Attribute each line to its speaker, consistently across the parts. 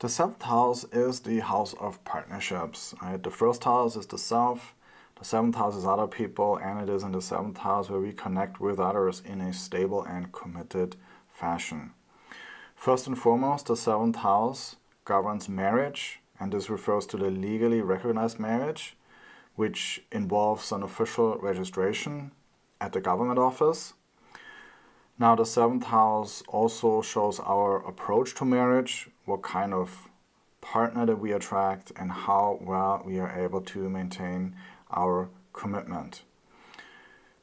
Speaker 1: The seventh house is the house of partnerships, right? The first house is the self, the seventh house is other people, and it is in the seventh house where we connect with others in a stable and committed fashion. First and foremost, the seventh house governs marriage, and this refers to the legally recognized marriage, which involves an official registration at the government office. Now, the seventh house also shows our approach to marriage, what kind of partner that we attract, and how well we are able to maintain our commitment.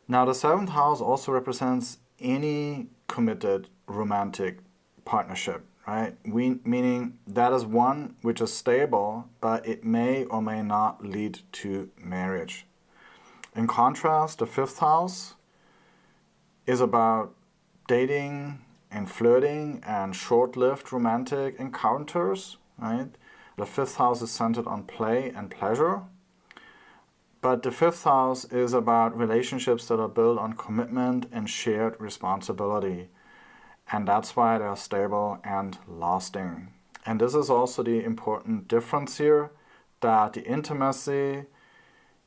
Speaker 1: Now, the seventh house also represents any committed romantic partnership, right? Meaning that is one which is stable, but it may or may not lead to marriage. In contrast, the fifth house is about dating and flirting and short-lived romantic encounters, right? The fifth house is centered on play and pleasure. But the fifth house is about relationships that are built on commitment and shared responsibility. And that's why they are stable and lasting. And this is also the important difference here, that the intimacy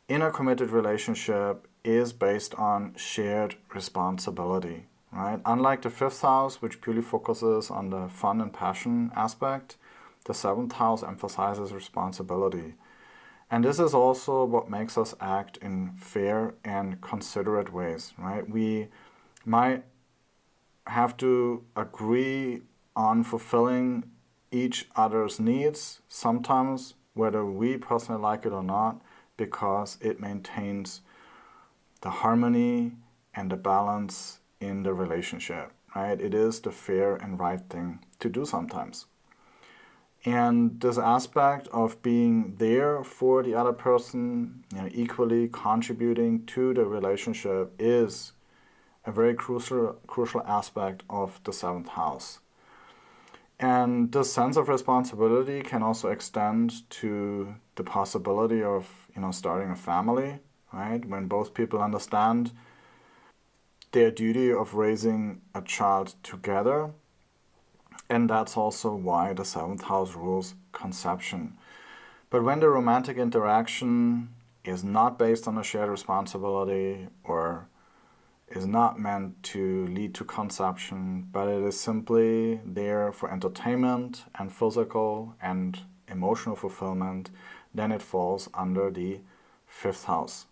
Speaker 1: in a committed relationship is based on shared responsibility, right? Unlike the fifth house, which purely focuses on the fun and passion aspect, the seventh house emphasizes responsibility. And this is also what makes us act in fair and considerate ways, right? We might have to agree on fulfilling each other's needs, sometimes whether we personally like it or not, because it maintains the harmony and the balance in the relationship, right? It is the fair and right thing to do sometimes. And this aspect of being there for the other person, equally contributing to the relationship, is a very crucial aspect of the seventh house. And this sense of responsibility can also extend to the possibility of, starting a family, right? When both people understand their duty of raising a child together. And that's also why the seventh house rules conception. But when the romantic interaction is not based on a shared responsibility or is not meant to lead to conception, but it is simply there for entertainment and physical and emotional fulfillment, then it falls under the fifth house.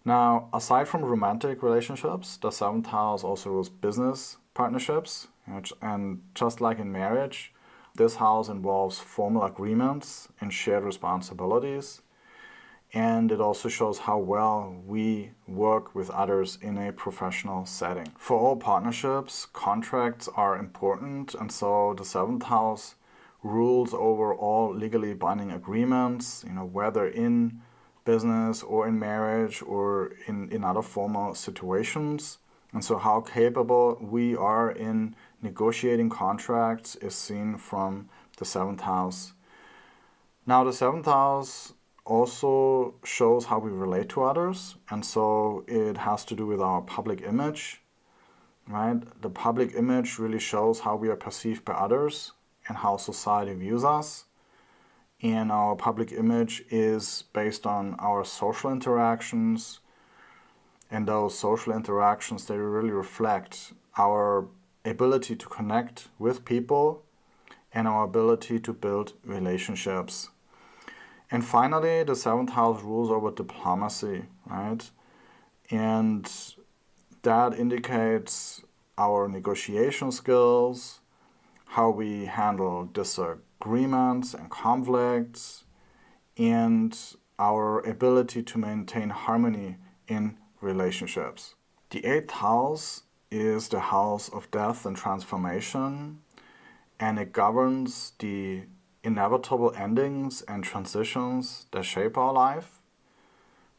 Speaker 1: Now, aside from romantic relationships, the seventh house also rules business partnerships. And just like in marriage, this house involves formal agreements and shared responsibilities. And it also shows how well we work with others in a professional setting. For all partnerships, contracts are important, and so the seventh house rules over all legally binding agreements, whether in business or in marriage or in other formal situations. And so how capable we are in negotiating contracts is seen from the seventh house. Now, the seventh house also shows how we relate to others, and so it has to do with our public image, right? The public image really shows how we are perceived by others and how society views us. And our public image is based on our social interactions, and those social interactions, they really reflect our ability to connect with people and our ability to build relationships. And finally, the seventh house rules over diplomacy, right? And that indicates our negotiation skills, how we handle disagreements and conflicts, and our ability to maintain harmony in relationships. The eighth house is the house of death and transformation, and it governs the inevitable endings and transitions that shape our life,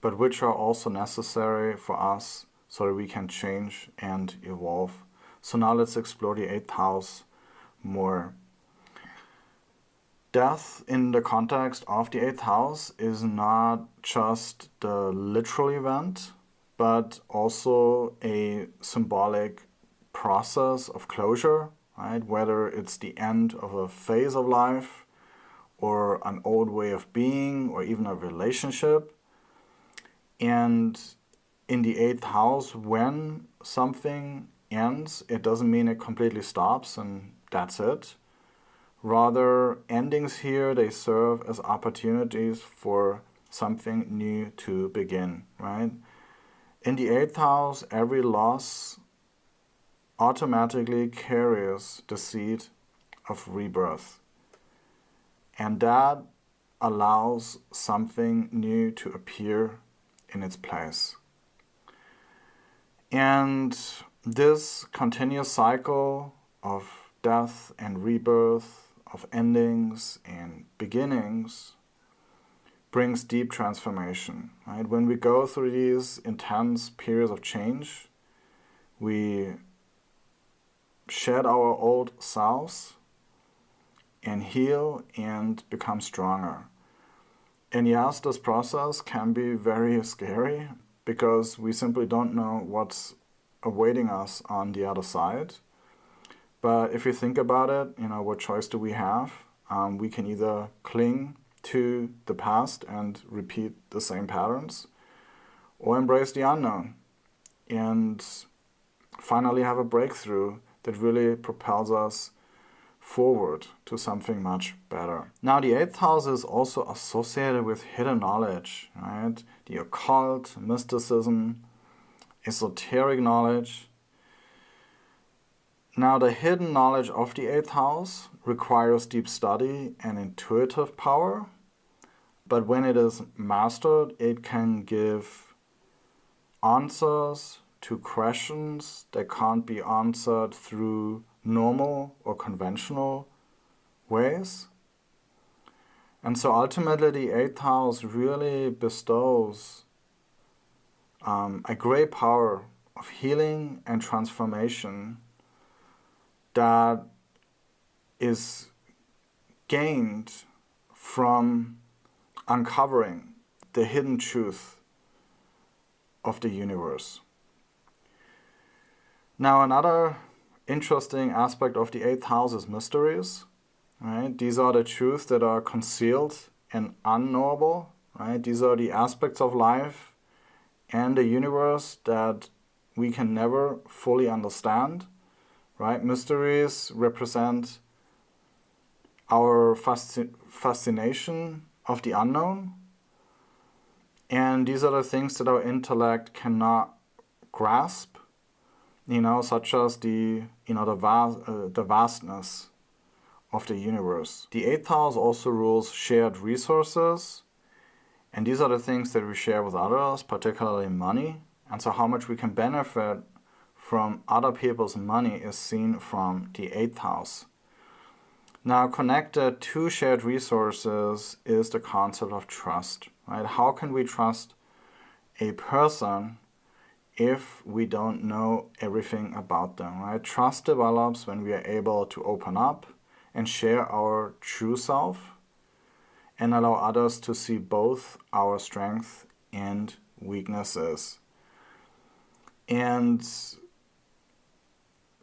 Speaker 1: but which are also necessary for us so that we can change and evolve. So now let's explore the eighth house more. Death in the context of the eighth house is not just the literal event, but also a symbolic process of closure, right? Whether it's the end of a phase of life or an old way of being or even a relationship. And in the 8th house, when something ends, it doesn't mean it completely stops and that's it. Rather, endings here, they serve as opportunities for something new to begin, right? In the 8th house, every loss automatically carries the seed of rebirth. And that allows something new to appear in its place. And this continuous cycle of death and rebirth, of endings and beginnings, brings deep transformation, right? When we go through these intense periods of change, we shed our old selves and heal and become stronger. And yes, this process can be very scary because we simply don't know what's awaiting us on the other side. But if you think about it, what choice do we have? We can either cling to the past and repeat the same patterns, or embrace the unknown and finally have a breakthrough that really propels us forward to something much better. Now, the 8th house is also associated with hidden knowledge, right? The occult, mysticism, esoteric knowledge. Now, the hidden knowledge of the 8th house requires deep study and intuitive power, but when it is mastered, it can give answers to questions that can't be answered through normal or conventional ways. And so ultimately the 8th house really bestows a great power of healing and transformation that is gained from uncovering the hidden truth of the universe. Now, another interesting aspect of the 8th house is mysteries, right? These are the truths that are concealed and unknowable, right? These are the aspects of life and the universe that we can never fully understand, right? Mysteries represent our fascination of the unknown, and these are the things that our intellect cannot grasp, such as the vastness of the universe. The 8th house also rules shared resources, and these are the things that we share with others, particularly money. And so how much we can benefit from other people's money is seen from the 8th house. Now, connected to shared resources is the concept of trust, right? How can we trust a person if we don't know everything about them, right? Trust develops when we are able to open up and share our true self and allow others to see both our strengths and weaknesses. And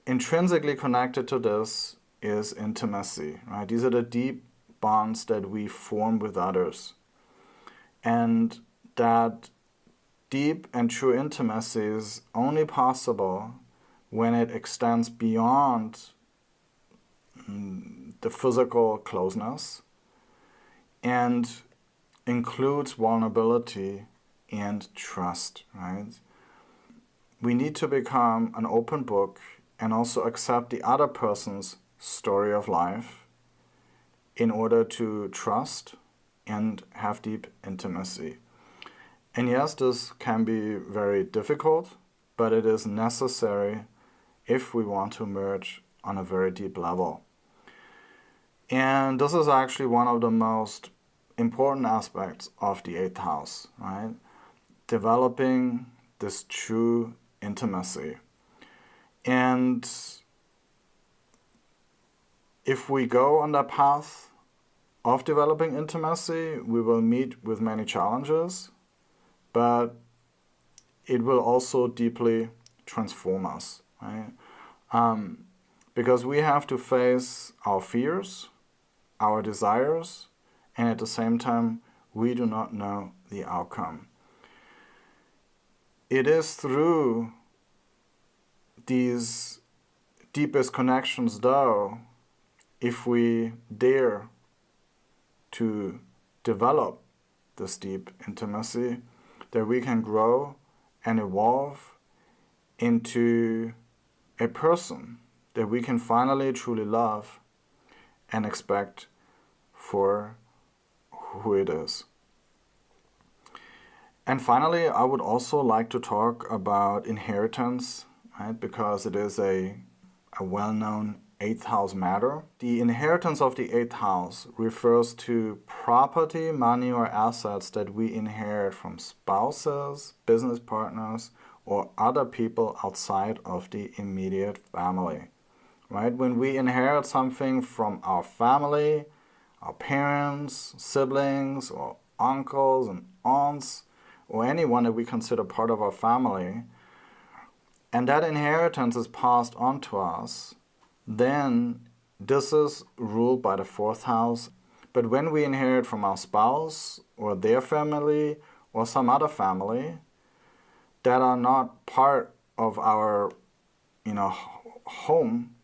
Speaker 1: intrinsically connected to this is intimacy, right? These are the deep bonds that we form with others. And that deep and true intimacy is only possible when it extends beyond the physical closeness and includes vulnerability and trust, right? We need to become an open book and also accept the other person's story of life in order to trust and have deep intimacy. And yes, this can be very difficult, but it is necessary if we want to merge on a very deep level. And this is actually one of the most important aspects of the 8th house, right? Developing this true intimacy. And if we go on that path of developing intimacy, we will meet with many challenges, but it will also deeply transform us, right? because we have to face our fears, our desires, and at the same time, we do not know the outcome. It is through these deepest connections, though, if we dare to develop this deep intimacy, that we can grow and evolve into a person that we can finally truly love and expect for who it is. And finally, I would also like to talk about inheritance, right? Because it is a well-known 8th house matter. The inheritance of the 8th house refers to property, money, or assets that we inherit from spouses, business partners, or other people outside of the immediate family. Right? When we inherit something from our family, our parents, siblings, or uncles and aunts, or anyone that we consider part of our family, and that inheritance is passed on to us, then this is ruled by the 4th house. But when we inherit from our spouse or their family or some other family that are not part of our, home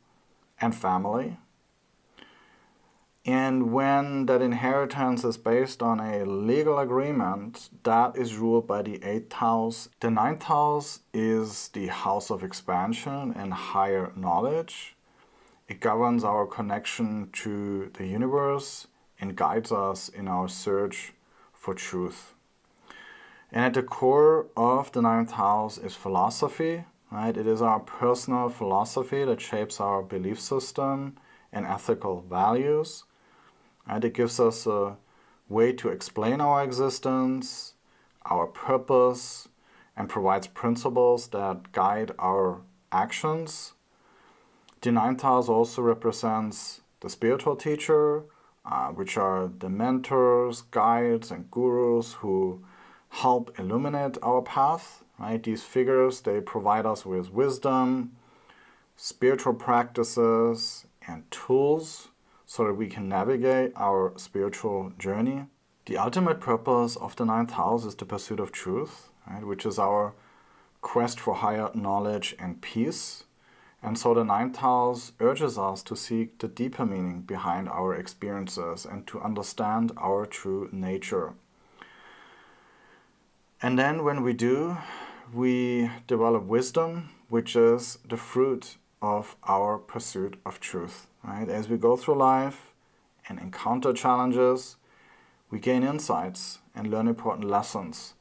Speaker 1: and family, and when that inheritance is based on a legal agreement, that is ruled by the 8th house. The 9th house is the house of expansion and higher knowledge. It governs our connection to the universe and guides us in our search for truth. And at the core of the 9th house is philosophy, right? It is our personal philosophy that shapes our belief system and ethical values. And it gives us a way to explain our existence, our purpose, and provides principles that guide our actions. The 9th house also represents the spiritual teacher, which are the mentors, guides, and gurus who help illuminate our path. Right? These figures, they provide us with wisdom, spiritual practices, and tools so that we can navigate our spiritual journey. The ultimate purpose of the 9th house is the pursuit of truth, right? Which is our quest for higher knowledge and peace. And so the 9th house urges us to seek the deeper meaning behind our experiences and to understand our true nature. And then when we do, we develop wisdom, which is the fruit of our pursuit of truth. Right? As we go through life and encounter challenges, we gain insights and learn important lessons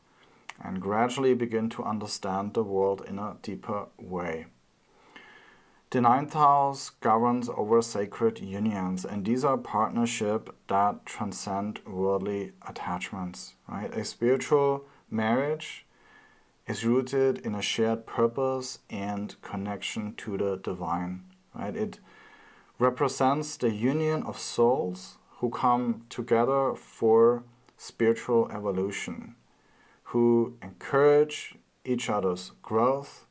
Speaker 1: and gradually begin to understand the world in a deeper way. The 9th house governs over sacred unions, and these are partnerships that transcend worldly attachments. Right? A spiritual marriage is rooted in a shared purpose and connection to the divine. Right? It represents the union of souls who come together for spiritual evolution, who encourage each other's growth,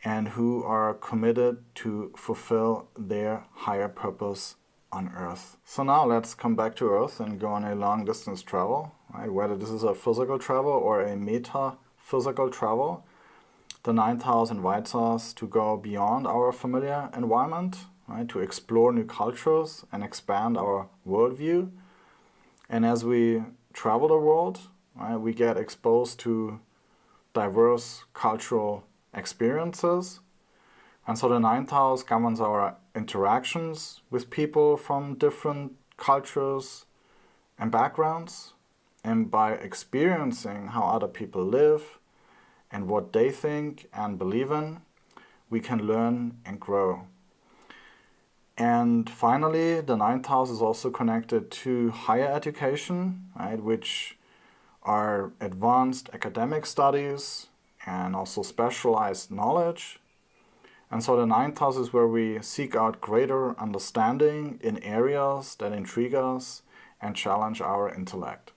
Speaker 1: and who are committed to fulfill their higher purpose on Earth. So now let's come back to Earth and go on a long distance travel, right? Whether this is a physical travel or a metaphysical travel, the 9th house invites us to go beyond our familiar environment, right? To explore new cultures and expand our worldview. And as we travel the world, right, we get exposed to diverse cultural experiences. And so the 9th house governs our interactions with people from different cultures and backgrounds. And by experiencing how other people live and what they think and believe in, we can learn and grow. And finally, the 9th house is also connected to higher education, right, which are advanced academic studies and also specialized knowledge. And so the 9th house is where we seek out greater understanding in areas that intrigue us and challenge our intellect.